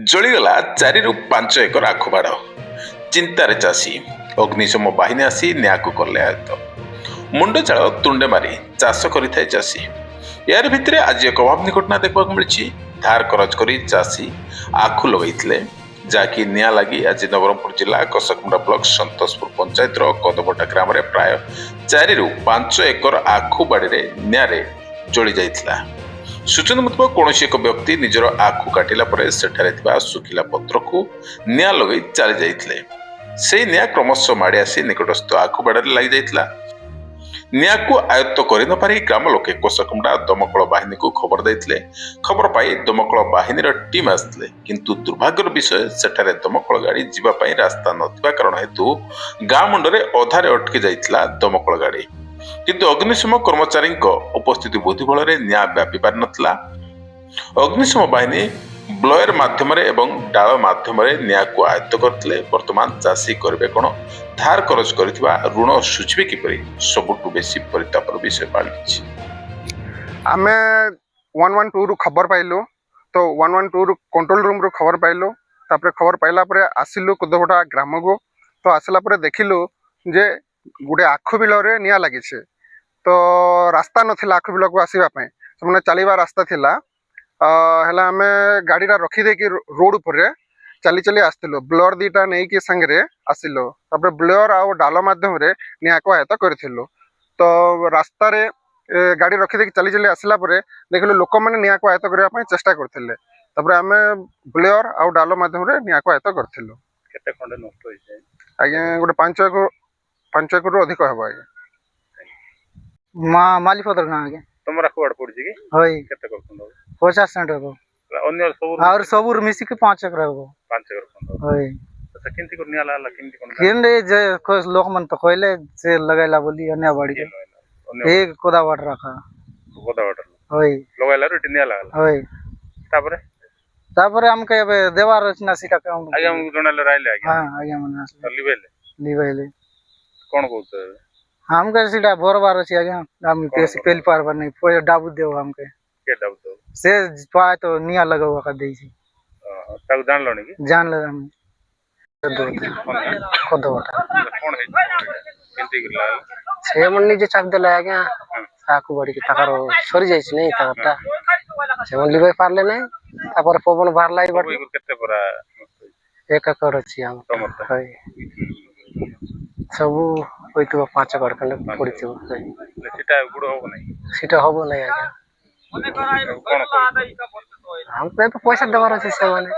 ଜଳିଗଲା 4-5 acre ଆଖୁବାଡ଼। ଚିନ୍ତାରେ ଚାଷୀ। ଅଗ୍ନିଶମ ବାହିନୀ ଆସି ନିଆଁକୁ କଲେ ଆୟତ୍ତ। ମୁଣ୍ଡଚାଳ ତୁଣ୍ଡେ ମାରି ଚାଷ କରିଥାଏ ଚାଷୀ। ଏହାର ଭିତରେ ଆଜି ଏକ ଅଭାବନୀ ଘଟଣା ଦେଖିବାକୁ ମିଳିଛି। ଧାର କରଜ କରି ଚାଷୀ ଆଖୁ ଲଗାଇଥିଲେ, ଯାହାକି ନିଆଁ ଲାଗି ଆଜି ନବରଙ୍ଗପୁର ଜିଲ୍ଲା କଷକମୁଣ୍ଡା ବ୍ଲକ ସନ୍ତୋଷପୁର ପଞ୍ଚାୟତର କଦବଟା ଗ୍ରାମରେ ପ୍ରାୟ 4-5 ଏକର ଆଖୁ ବାଡ଼ିରେ ନିଆଁରେ ଜଳି ଯାଇଥିଲା। ସୂଚନା ମୁତାବକ କୌଣସି ଏକ ବ୍ୟକ୍ତି ନିଜର ଆଖୁ କାଟିଲା ପରେ ସେଠାରେ ଥିବା ଶୁଖିଲା ପତ୍ରକୁ ନିଆଁ ଲଗାଇ ଚାଲି ଯାଇଥିଲେ। ସେହି ନିଆଁ କ୍ରମଶଃ ମାଡ଼ି ଆସି ନିକଟସ୍ଥ ଆଖୁ ବାଡ଼ରେ ଲାଗି ଯାଇଥିଲା। ନିଆଁକୁ ଆୟତ୍ତ କରିନପାରି ଗ୍ରାମ ଲୋକେ କୋଷକମୁଣ୍ଡା ଦମକଳ ବାହିନୀକୁ ଖବର ଦେଇଥିଲେ। ଖବର ପାଇ ଦମକଳ ବାହିନୀର ଟିମ୍ ଆସିଥିଲେ, କିନ୍ତୁ ଦୁର୍ଭାଗ୍ୟର ବିଷୟ ସେଠାରେ ଦମକଳ ଗାଡ଼ି ଯିବା ପାଇଁ ରାସ୍ତା ନଥିବା କାରଣ ହେତୁ ଗାଁ ମୁଣ୍ଡରେ ଅଧାରେ ଅଟକି ଯାଇଥିଲା ଦମକଳ ଗାଡ଼ି। କିନ୍ତୁ ଅଗ୍ନିଶମ କର୍ମଚାରୀଙ୍କ ଉପସ୍ଥିତି ବୃଦ୍ଧି ଫଳରେ ନିଆଁ ବ୍ୟାପି ପାରିନଥିଲା। ଅଗ୍ନିଶମ ବାହିନୀ ବ୍ଲୋୟର ମାଧ୍ୟମରେ ଏବଂ ଡାଳ ମାଧ୍ୟମରେ ନିଆଁକୁ ଆୟତ୍ତ କରିଥିଲେ। ବର୍ତ୍ତମାନ ଚାଷୀ କରିବେ କ'ଣ? ଧାର କରଜ କରିଥିବା ଋଣ ସୁଝିବେ କିପରି? ସବୁଠୁ ବେଶୀ ପରିତାପର ବିଷୟ ପାଲଟିଛି। ଆମେ 112 ରୁ ଖବର ପାଇଲୁ, ତ 112 ରୁ କଣ୍ଟ୍ରୋଲ ରୁମ୍ ରୁ ଖବର ପାଇଲୁ। ତାପରେ ଖବର ପାଇଲା ପରେ ଆସିଲୁ କୁଦବଟା ଗ୍ରାମକୁ। ତ ଆସିଲା ପରେ ଦେଖିଲୁ ଯେ ଗୋଟେ ଆଖୁ ବିଲରେ ନିଆଁ ଲାଗିଛି। ତ ରାସ୍ତା ନଥିଲା ଆଖୁ ବିଲକୁ ଆସିବା ପାଇଁ, ସେମାନେ ଚାଲିବା ରାସ୍ତା ଥିଲା। ହେଲେ ଆମେ ଗାଡ଼ିଟା ରଖିଦେଇକି ରୋଡ଼ ଉପରେ ଚାଲି ଚାଲି ଆସିଥିଲୁ। ବ୍ଲୋର ଦୁଇଟା ନେଇକି ସାଙ୍ଗରେ ଆସିଲୁ। ତାପରେ ବ୍ଲୋର ଆଉ ଡାଲ ମାଧ୍ୟମରେ ନିଆଁକୁ ଆୟତ୍ତ କରିଥିଲୁ। ତ ରାସ୍ତାରେ ଗାଡ଼ି ରଖିଦେଇକି ଚାଲି ଚାଲି ଆସିଲା ପରେ ଦେଖିଲୁ ଲୋକମାନେ ନିଆଁକୁ ଆୟତ୍ତ କରିବା ପାଇଁ ଚେଷ୍ଟା କରୁଥିଲେ। ତାପରେ ଆମେ ବ୍ଲୋର ଆଉ ଡାଲ ମାଧ୍ୟମରେ ନିଆଁକୁ ଆୟତ୍ତ କରିଥିଲୁ। କେତେ ଖଣ୍ଡେ ନଷ୍ଟ ହେଇଛି? ଆଜ୍ଞା ଗୋଟେ 5 ଏକରରୁ ଅଧିକ ହେବ ଆଜ୍ଞା। ମାଲିପତ୍ର ନା ଆଜ୍ଞା। ତମର ଆଖୁବାଡ଼ ପଡିଛି କି? ହଇ କେତେ କରୁଛନ୍ତି? 50 ସେଣ୍ଟ ହବ। ଅନ୍ୟ ସବୁ ଆହୁରି ସବୁ ମିଶିକି 5 ଏକର ହବ। 5 ଏକର ଖଣ୍ଡ। ହଇ ଆଚ୍ଛା, କେମିତି କରି ନିଆଁ ଲାଗଲା? କେମିତି କଣ? କେମିତି ଯେ ଲୋକମାନେ ତ କହିଲେ ସେ ଲଗାଇଲା ବୋଲି ଅନ୍ୟ ବାଡ଼ିରେ ଏ କୋଦା ବାଟ ରଖା ଗୋଦା ବାଟର ହଇ ଲଗାଇଲାରୁ ଏଠି ନିଆଁ ଲାଗଲା। ହଇ ତାପରେ ଆମକୁ ଏବେ ଦେବାର ଅଛି ନା ସେଇଟା ଆଜ୍ଞା ଆମକୁ ଜଣାଇଲେ ରାଇଲେ ଆଜ୍ଞା। ହଁ ଆଜ୍ଞା ମାନେ ଆସିଲେ ଲିଭାଇଲେ କଣ କହୁଛ ଏବେ? ଆମକୁ ସେଇଟା ଭରବାର ଅଛି ଆଜ୍ଞା। ଆମେ ବେଶୀ ପେଲି ପାରବାର ନାହିଁ। ପଇସା ଡାବୁ ଦେବ ଆମକୁ। କେ ଡାଉଟ ସେ ପାଏ ତ ନିଆଁ ଲଗାଉ ଏକା ଦେଇଛି। ତାକୁ ଜାଣିଲଣି କି? ଜାଣିଲେ ଆମେ କଦବଟା କଣ ହେଇଛି? କେମିତି ଲାଗଲା? ସେମାନେ ନିଜେ ଚାପି ଦେଲେ ଆଜ୍ଞା। ଆଖୁ ବାଡ଼ିକି ତାଙ୍କର ସରିଯାଇଛି ନାଇଁ ତାଙ୍କରଟା। ସେମାନେ ଲିଭାଇ ପାରିଲେ ନାହିଁ। ତାପରେ ପବନ ବାହାରିଲା ଏଇ ବାଟ। କେତେ ପରା 1 ଏକର ଅଛି ଆମର। ସବୁ ହୋଇଥିବ 5 ଏକର ଖଣ୍ଡେ ପଡ଼ିଥିବ। ସେଟା ଗୁଡ଼ ହବ ନାହିଁ? ସେଟା ହବ ନାହିଁ ଆଜ୍ଞା। କଣ ଆମ ପାଇଁ ତ ପଇସା ଦେବାର ଅଛି ସେମାନେ।